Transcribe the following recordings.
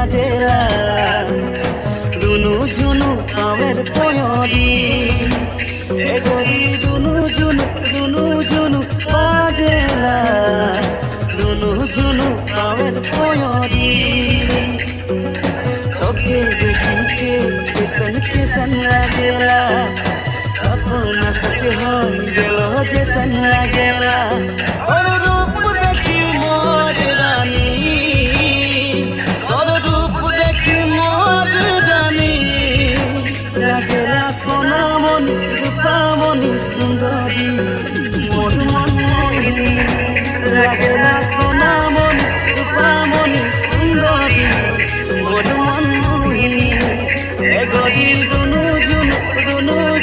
বাজেলা রুনু ঝুনু পাওয়ের পয়রি এ গরি রুনু ঝুনু বাজেলা রুনু ঝুনু পাওয়ের পয়রি তোকে দেখিকে কেसन केसन लागेला सपना सच हो गेल जैसन लागेला और रूप देखी मोर रानी और रूप देखी मोर रानी लागेला सोना मणि रूपा मणि सुंदरी मोर मन मोहिनी लागेला सोना मणि रूपा मणि सुंदरी मोर मन मोहिनी ए गरी रुनु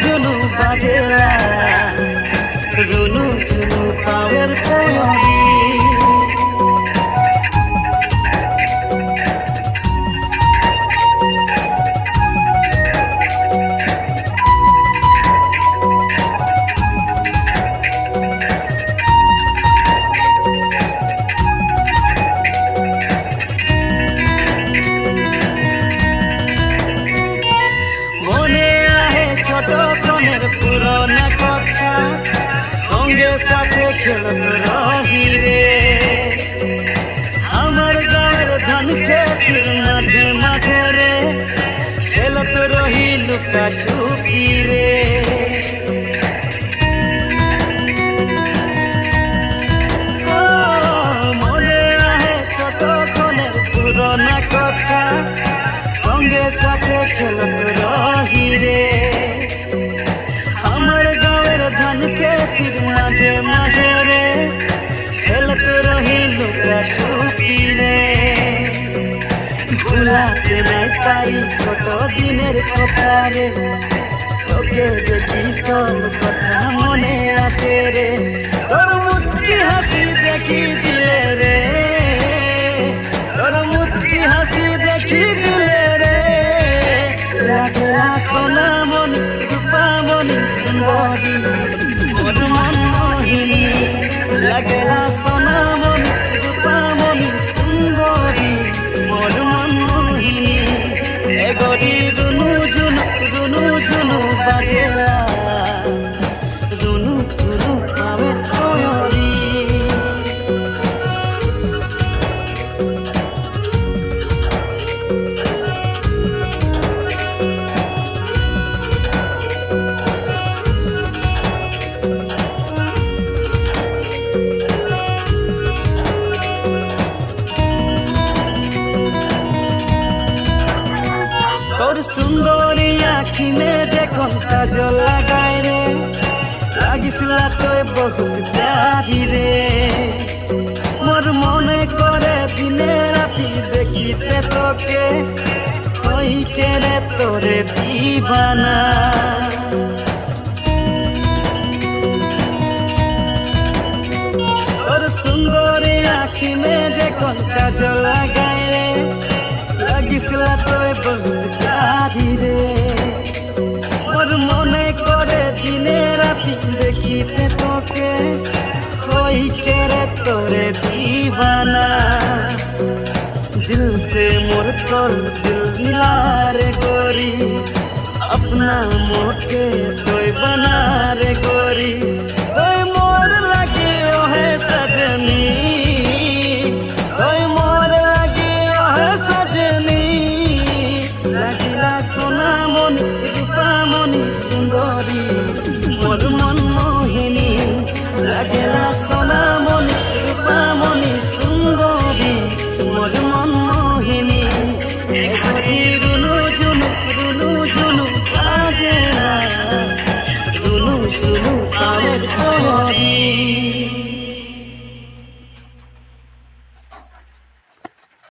झुनु बाजेला रुनु झुनु पावेर पयरी पुराना कथा संगे साथे खेलत रही रे हमर गाँव धन खेतीर माझे माझे रे खेलत रही लुका छुपी रे मने आहे छोट खनेर पुराना कथा संगे साथे खेलत रही रे धन के तीर माझे माझे रे खेलत रही लुका छुपी रे भुलाते नहीं पाई छोट दिनेर कथा रे तोके देखी सब कथा मने आसे रे तोर मुचकी हासि देखी दिले रे तोर मुचकी हासि देखी दिले रे लागेला सोना मणि रूपा मणि सुंदरी मोर मन मोहिनी लागेला सोना मणि रूपा मणि सुंदरी मोर मन मोहिनी ए गरी रुनु झुनु बाजेला रुनु झुनु पावेर पयरी तोर सुंदरी आँखी में जखन काजल लगाए रे लागिसला तोय बहुत प्यारी रे मोर मने करे दिने राति देखिते तोके होई के रे तोरे दीवाना तोर सुंदरी आँखी में जखन काजल लगाए रे लागिसला तोय बहुत प्यारी रे मोर मने करे दिने राति देखिते तोके होई के रे तोरे दीवाना दिल से मोर तोर दिल मिला रे गोरी अपना मोके तोय बना रे गोरी तोय मोर लगे ओहे सजनी तोय मोर लगे ओहे सजनी লাগিলা সোনা মণি রূপা মণি সুন্দরী মোর মন মোহিনী লাগিলা সোনা মণি রূপা মণি সুন্দরী মোর মন মোহিনী এ গরি রুনু ঝুনু বাজেলা রুনু ঝুনু পাওয়ের পয়রি